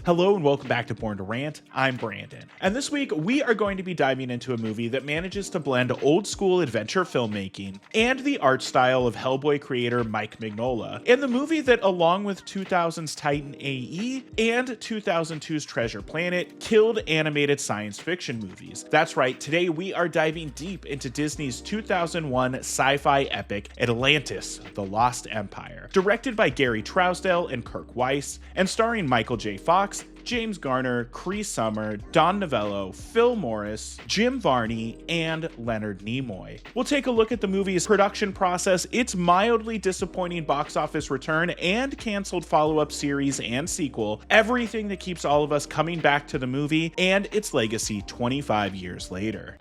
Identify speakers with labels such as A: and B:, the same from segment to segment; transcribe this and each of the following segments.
A: Hello and welcome back to Born to Rant. I'm Brandon. And this week we are going to be diving into a movie that manages to blend old school adventure filmmaking and the art style of Hellboy creator Mike Mignola, and the movie that, along with 2000's Titan A.E. and 2002's Treasure Planet, killed animated science fiction movies. That's right, today we are diving deep into Disney's 2001 sci-fi epic Atlantis, The Lost Empire, directed by Gary Trousdale and Kirk Weiss, and starring Michael J. Fox, James Garner, Cree, Don Novello, Phil Morris, Jim Varney, and Leonard Nimoy. We'll take a look at the movie's production process, its mildly disappointing box office return and canceled follow-up series and sequel, everything that keeps all of us coming back to the movie, and its legacy 25 years later.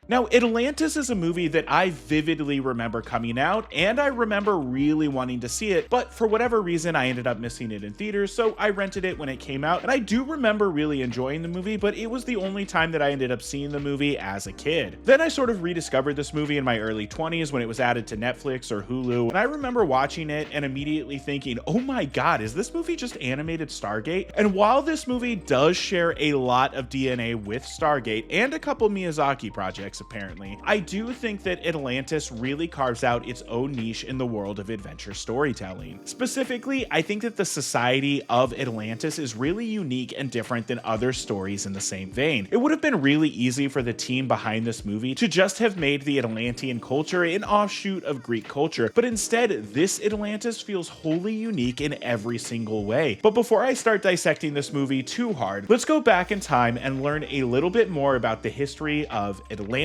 A: Now, Atlantis is a movie that I vividly remember coming out, and I remember really wanting to see it, but for whatever reason, I ended up missing it in theaters, so I rented it when it came out, and I do remember really enjoying the movie, but it was the only time that I ended up seeing the movie as a kid. Then I sort of rediscovered this movie in my early 20s when it was added to Netflix or Hulu, and I remember watching it and immediately thinking, oh my god, is this movie just animated Stargate? And while this movie does share a lot of DNA with Stargate and a couple Miyazaki projects, apparently, I do think that Atlantis really carves out its own niche in the world of adventure storytelling. Specifically, I think that the society of Atlantis is really unique and different than other stories in the same vein. It would have been really easy for the team behind this movie to just have made the Atlantean culture an offshoot of Greek culture, but instead, this Atlantis feels wholly unique in every single way. But before I start dissecting this movie too hard, let's go back in time and learn a little bit more about the history of Atlantis,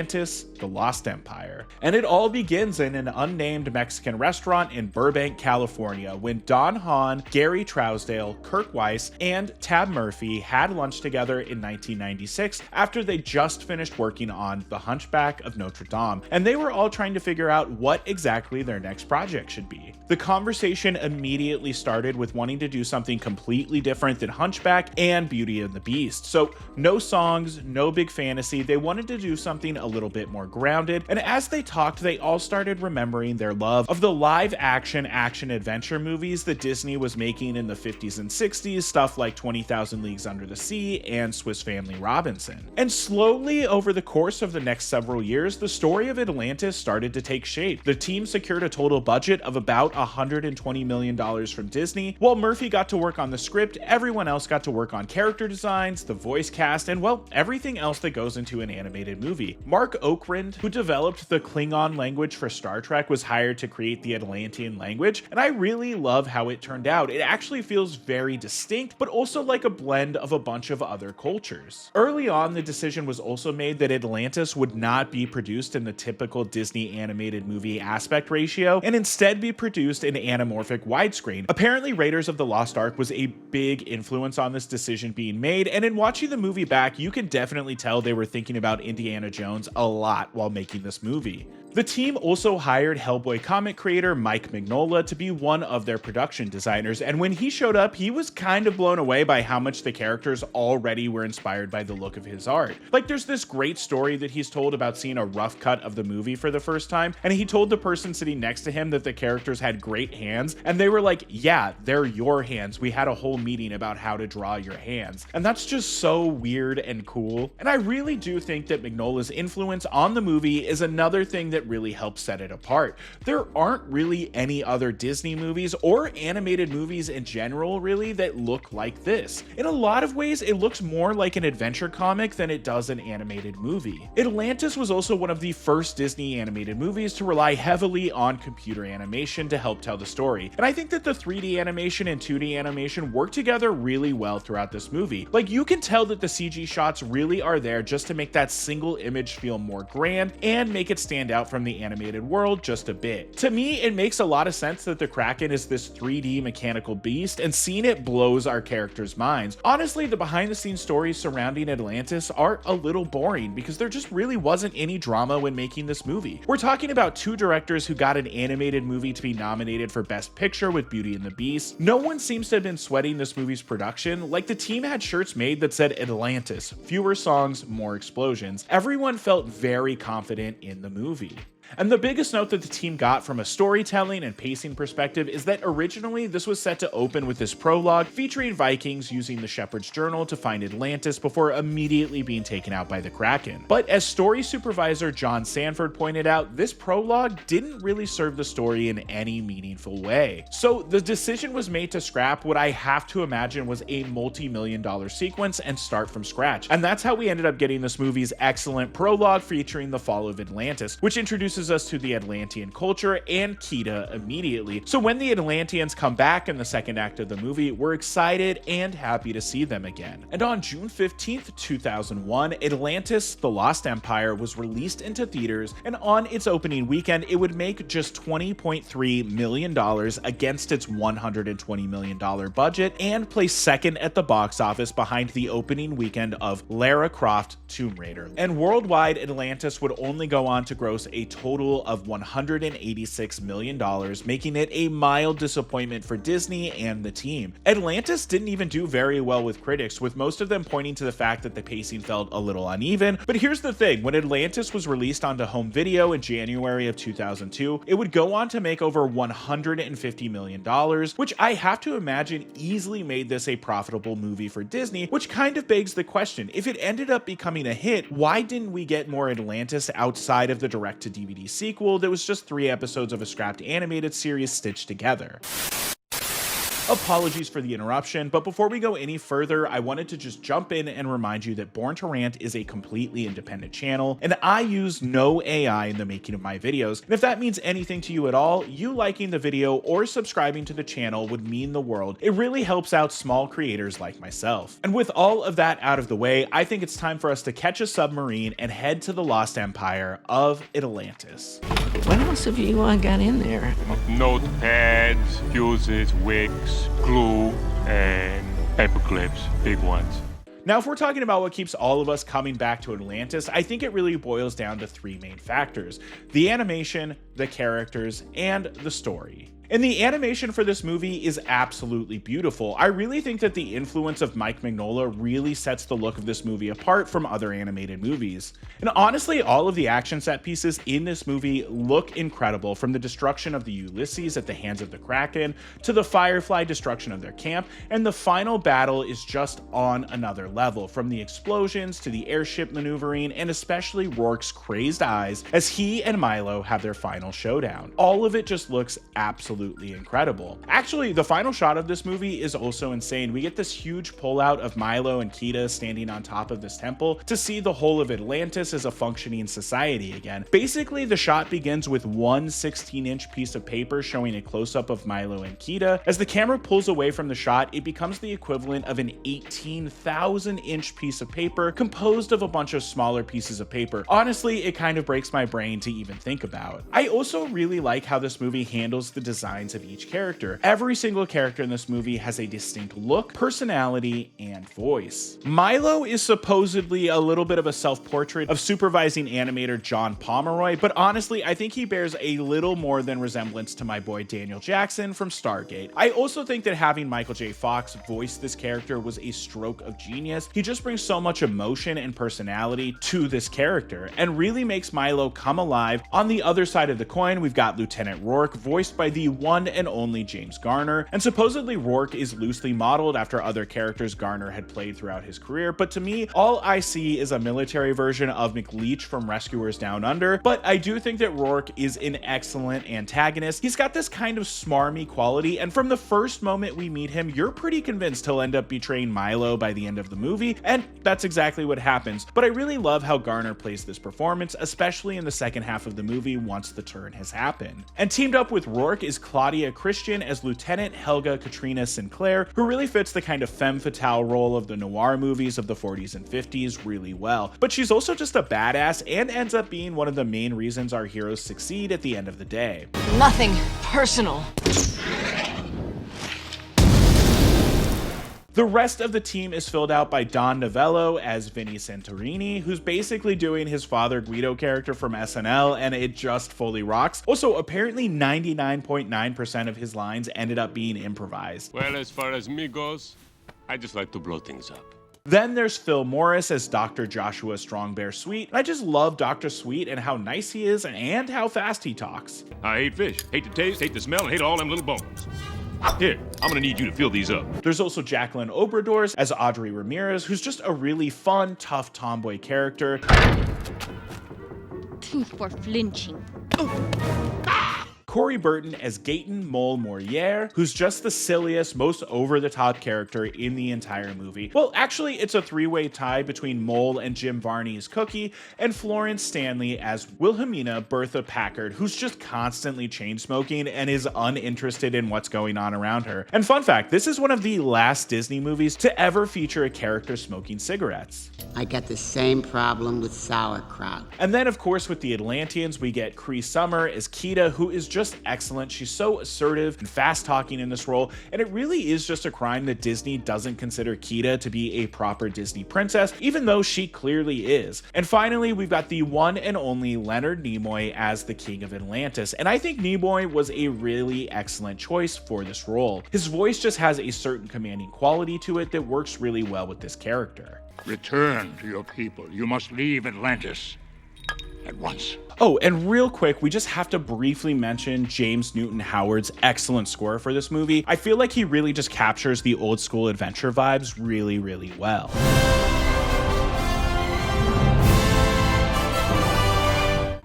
A: the Lost Empire. And it all begins in an unnamed Mexican restaurant in Burbank, California, when Don Hahn, Gary Trousdale, Kirk Weiss, and Tab Murphy had lunch together in 1996 after they just finished working on The Hunchback of Notre Dame, and they were all trying to figure out what exactly their next project should be. The conversation immediately started with wanting to do something completely different than Hunchback and Beauty and the Beast. So no songs, no big fantasy, they wanted to do something a little bit more grounded, and as they talked, they all started remembering their love of the live action adventure movies that Disney was making in the 50s and 60s, stuff like 20,000 Leagues Under the Sea and Swiss Family Robinson. And slowly, over the course of the next several years, the story of Atlantis started to take shape. The team secured a total budget of about $120 million from Disney. While Murphy got to work on the script, everyone else got to work on character designs, the voice cast, and well, everything else that goes into an animated movie. Mark Okrand, who developed the Klingon language for Star Trek, was hired to create the Atlantean language, and I really love how it turned out. It actually feels very distinct, but also like a blend of a bunch of other cultures. Early on, the decision was also made that Atlantis would not be produced in the typical Disney animated movie aspect ratio, and instead be produced in anamorphic widescreen. Apparently, Raiders of the Lost Ark was a big influence on this decision being made, and in watching the movie back, you can definitely tell they were thinking about Indiana Jones a lot while making this movie. The team also hired Hellboy comic creator Mike Mignola to be one of their production designers, and when he showed up, he was kind of blown away by how much the characters already were inspired by the look of his art. Like, there's this great story that he's told about seeing a rough cut of the movie for the first time, and he told the person sitting next to him that the characters had great hands, and they were like, yeah, they're your hands. We had a whole meeting about how to draw your hands. And that's just so weird and cool. And I really do think that Mignola's influence on the movie is another thing that really helps set it apart. There aren't really any other Disney movies or animated movies in general really that look like this. In a lot of ways, it looks more like an adventure comic than it does an animated movie. Atlantis was also one of the first Disney animated movies to rely heavily on computer animation to help tell the story. And I think that the 3D animation and 2D animation work together really well throughout this movie. Like, you can tell that the CG shots really are there just to make that single image feel more grand and make it stand out from the animated world just a bit. To me, it makes a lot of sense that the Kraken is this 3D mechanical beast, and seeing it blows our characters' minds. Honestly, the behind-the-scenes stories surrounding Atlantis are a little boring because there just really wasn't any drama when making this movie. We're talking about two directors who got an animated movie to be nominated for Best Picture with Beauty and the Beast. No one seems to have been sweating this movie's production. Like, the team had shirts made that said Atlantis, fewer songs, more explosions. Everyone felt very confident in the movie. And the biggest note that the team got from a storytelling and pacing perspective is that originally this was set to open with this prologue featuring Vikings using the Shepherd's Journal to find Atlantis before immediately being taken out by the Kraken. But as story supervisor John Sanford pointed out, this prologue didn't really serve the story in any meaningful way. So the decision was made to scrap what I have to imagine was a multi-million-dollar sequence and start from scratch. And that's how we ended up getting this movie's excellent prologue featuring the fall of Atlantis, which introduces us to the Atlantean culture and Kita immediately. So when the Atlanteans come back in the second act of the movie, we're excited and happy to see them again. And on June 15th, 2001, Atlantis: The Lost Empire was released into theaters, and on its opening weekend, it would make just $20.3 million against its $120 million budget and place second at the box office behind the opening weekend of Lara Croft: Tomb Raider. And worldwide, Atlantis would only go on to gross a total of $186 million, making it a mild disappointment for Disney and the team. Atlantis didn't even do very well with critics, with most of them pointing to the fact that the pacing felt a little uneven. But here's the thing, when Atlantis was released onto home video in January of 2002, it would go on to make over $150 million, which I have to imagine easily made this a profitable movie for Disney, which kind of begs the question, if it ended up becoming a hit, why didn't we get more Atlantis outside of the direct-to-DVD sequel that was just 3 episodes of a scrapped animated series stitched together? Apologies for the interruption, but before we go any further, I wanted to just jump in and remind you that Born to Rant is a completely independent channel, and I use no AI in the making of my videos. And if that means anything to you at all, you liking the video or subscribing to the channel would mean the world. It really helps out small creators like myself. And with all of that out of the way, I think it's time for us to catch a submarine and head to the Lost Empire of Atlantis.
B: What else have you got in there?
C: Notepads, fuses, wicks, glue, and paper clips, big ones.
A: Now, if we're talking about what keeps all of us coming back to Atlantis, I think it really boils down to 3 main factors: the animation, the characters, and the story. And the animation for this movie is absolutely beautiful. I really think that the influence of Mike Mignola really sets the look of this movie apart from other animated movies. And honestly, all of the action set pieces in this movie look incredible, from the destruction of the Ulysses at the hands of the Kraken, to the Firefly destruction of their camp, and the final battle is just on another level, from the explosions to the airship maneuvering, and especially Rourke's crazed eyes as he and Milo have their final showdown. All of it just looks absolutely incredible. Actually, the final shot of this movie is also insane. We get this huge pullout of Milo and Kita standing on top of this temple to see the whole of Atlantis as a functioning society again. Basically, the shot begins with one 16-inch piece of paper showing a close-up of Milo and Kita. As the camera pulls away from the shot, it becomes the equivalent of an 18,000-inch piece of paper composed of a bunch of smaller pieces of paper. Honestly, it kind of breaks my brain to even think about. I also really like how this movie handles the designs of each character. Every single character in this movie has a distinct look, personality, and voice. Milo is supposedly a little bit of a self-portrait of supervising animator John Pomeroy, but honestly, I think he bears a little more than resemblance to my boy Daniel Jackson from Stargate. I also think that having Michael J. Fox voice this character was a stroke of genius. He just brings so much emotion and personality to this character and really makes Milo come alive. On the other side of the coin, we've got Lieutenant Rourke, voiced by the one and only James Garner, and supposedly Rourke is loosely modeled after other characters Garner had played throughout his career, but to me, all I see is a military version of McLeach from Rescuers Down Under. But I do think that Rourke is an excellent antagonist. He's got this kind of smarmy quality, and from the first moment we meet him, you're pretty convinced he'll end up betraying Milo by the end of the movie, and that's exactly what happens. But I really love how Garner plays this performance, especially in the second half of the movie once the turn has happened. And teamed up with Rourke is Claudia Christian as Lieutenant Helga Katrina Sinclair, who really fits the kind of femme fatale role of the noir movies of the 40s and 50s really well. But she's also just a badass and ends up being one of the main reasons our heroes succeed at the end of the day.
B: Nothing personal.
A: The rest of the team is filled out by Don Novello as Vinny Santorini, who's basically doing his Father Guido character from SNL, and it just fully rocks. Also, apparently 99.9% of his lines ended up being improvised.
C: Well, as far as me goes, I just like to blow things up.
A: Then there's Phil Morris as Dr. Joshua Strongbear Sweet, and I just love Dr. Sweet and how nice he is and how fast he talks.
D: I hate fish, hate the taste, hate the smell, and hate all them little bones. Here, I'm gonna need you to fill these up.
A: There's also Jacqueline Obradors as Audrey Ramirez, who's just a really fun, tough tomboy character.
E: Tooth for flinching.
A: Corey Burton as Gaten Mole Moriere, who's just the silliest, most over-the-top character in the entire movie. Well, actually, it's a three-way tie between Mole and Jim Varney as Cookie, and Florence Stanley as Wilhelmina Bertha Packard, who's just constantly chain-smoking and is uninterested in what's going on around her. And fun fact, this is one of the last Disney movies to ever feature a character smoking cigarettes.
F: I got the same problem with sauerkraut.
A: And then, of course, with the Atlanteans, we get Cree Summer as Kita, who is just excellent. She's so assertive and fast-talking in this role, and it really is just a crime that Disney doesn't consider Kita to be a proper Disney princess, even though she clearly is. And finally, we've got the one and only Leonard Nimoy as the King of Atlantis, and I think Nimoy was a really excellent choice for this role. His voice just has a certain commanding quality to it that works really well with this character.
G: Return to your people. You must leave Atlantis at once.
A: Oh, and real quick, we just have to briefly mention James Newton Howard's excellent score for this movie. I feel like he really just captures the old school adventure vibes really, really well.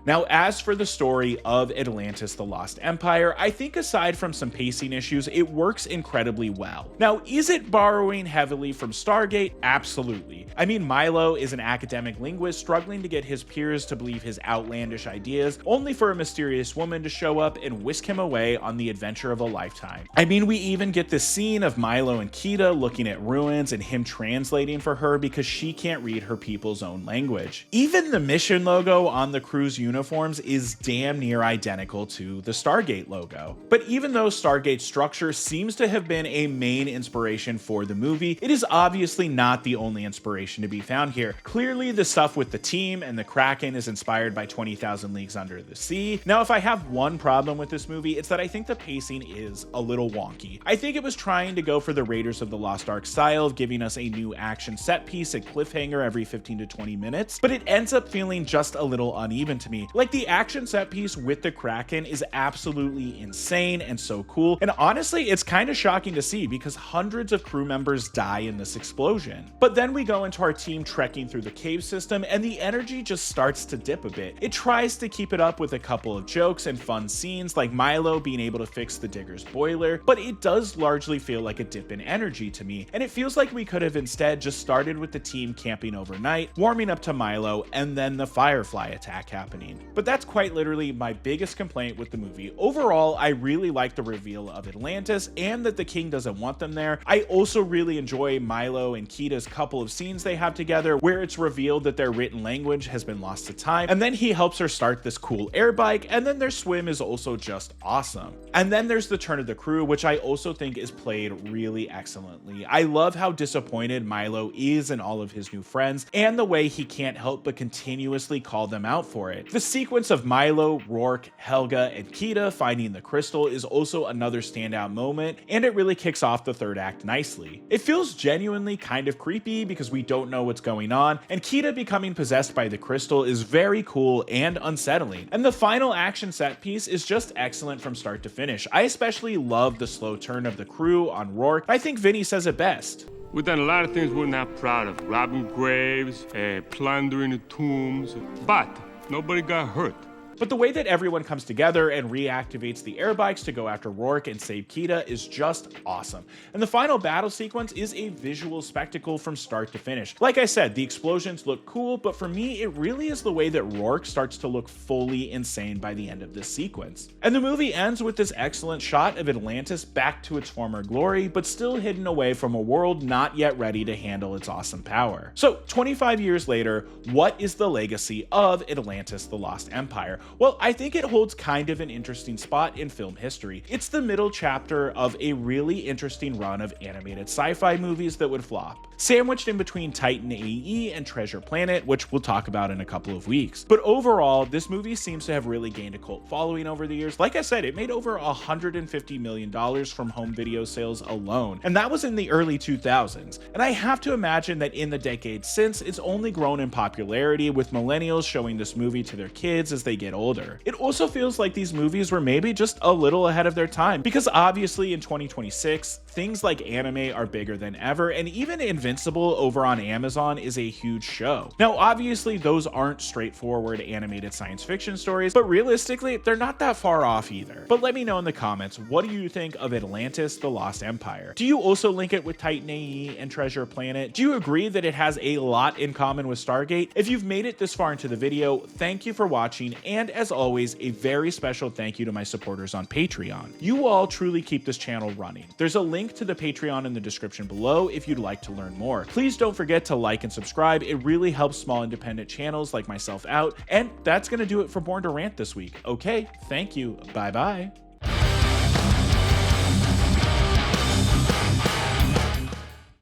A: Now, as for the story of Atlantis, the Lost Empire, I think aside from some pacing issues, it works incredibly well. Now, is it borrowing heavily from Stargate? Absolutely. I mean, Milo is an academic linguist struggling to get his peers to believe his outlandish ideas, only for a mysterious woman to show up and whisk him away on the adventure of a lifetime. I mean, we even get this scene of Milo and Kita looking at ruins and him translating for her because she can't read her people's own language. Even the mission logo on the crew's uniforms is damn near identical to the Stargate logo. But even though Stargate's structure seems to have been a main inspiration for the movie, it is obviously not the only inspiration to be found here. Clearly, the stuff with the team and the Kraken is inspired by 20,000 Leagues Under the Sea. Now, if I have one problem with this movie, it's that I think the pacing is a little wonky. I think it was trying to go for the Raiders of the Lost Ark style of giving us a new action set piece and cliffhanger every 15 to 20 minutes, but it ends up feeling just a little uneven to me. Like, the action set piece with the Kraken is absolutely insane and so cool, and honestly, it's kind of shocking to see because hundreds of crew members die in this explosion. But then we go into our team trekking through the cave system, and the energy just starts to dip a bit. It tries to keep it up with a couple of jokes and fun scenes, like Milo being able to fix the digger's boiler, but it does largely feel like a dip in energy to me, and it feels like we could have instead just started with the team camping overnight, warming up to Milo, and then the Firefly attack happening. But that's quite literally my biggest complaint with the movie. Overall, I really like the reveal of Atlantis and that the king doesn't want them there. I also really enjoy Milo and Kita's couple of scenes they have together where it's revealed that their written language has been lost to time, and then he helps her start this cool air bike, and then their swim is also just awesome. And then there's the turn of the crew, which I also think is played really excellently. I love how disappointed Milo is in all of his new friends, and the way he can't help but continuously call them out for it. The sequence of Milo, Rourke, Helga, and Kita finding the crystal is also another standout moment, and it really kicks off the third act nicely. It feels genuinely kind of creepy because we don't know what's going on, and Kita becoming possessed by the crystal is very cool and unsettling. And the final action set piece is just excellent from start to finish. I especially love the slow turn of the crew on Rourke. I think Vinny says it best.
C: We've done a lot of things we're not proud of. Robbing graves, plundering the tombs, but nobody got hurt.
A: But the way that everyone comes together and reactivates the air bikes to go after Rourke and save Kita is just awesome. And the final battle sequence is a visual spectacle from start to finish. Like I said, the explosions look cool, but for me, it really is the way that Rourke starts to look fully insane by the end of this sequence. And the movie ends with this excellent shot of Atlantis back to its former glory, but still hidden away from a world not yet ready to handle its awesome power. So 25 years later, what is the legacy of Atlantis, the Lost Empire? Well, I think it holds kind of an interesting spot in film history. It's the middle chapter of a really interesting run of animated sci-fi movies that would flop, sandwiched in between Titan A.E. and Treasure Planet, which we'll talk about in a couple of weeks. But overall, this movie seems to have really gained a cult following over the years. Like I said, it made over $150 million from home video sales alone, and that was in the early 2000s. And I have to imagine that in the decades since, it's only grown in popularity, with millennials showing this movie to their kids as they get older. It also feels like these movies were maybe just a little ahead of their time, because obviously in 2026, things like anime are bigger than ever, and even Invincible over on Amazon is a huge show. Now, obviously, those aren't straightforward animated science fiction stories, but realistically, they're not that far off either. But let me know in the comments, what do you think of Atlantis: The Lost Empire? Do you also link it with Titan A.E. and Treasure Planet? Do you agree that it has a lot in common with Stargate? If you've made it this far into the video, thank you for watching, and as always, a very special thank you to my supporters on Patreon. You all truly keep this channel running. There's a link to the Patreon in the description below if you'd like to learn more. Please don't forget to like and subscribe. It really helps small independent channels like myself out. And that's gonna do it for Born to Rant this week. Okay, thank you. Bye bye.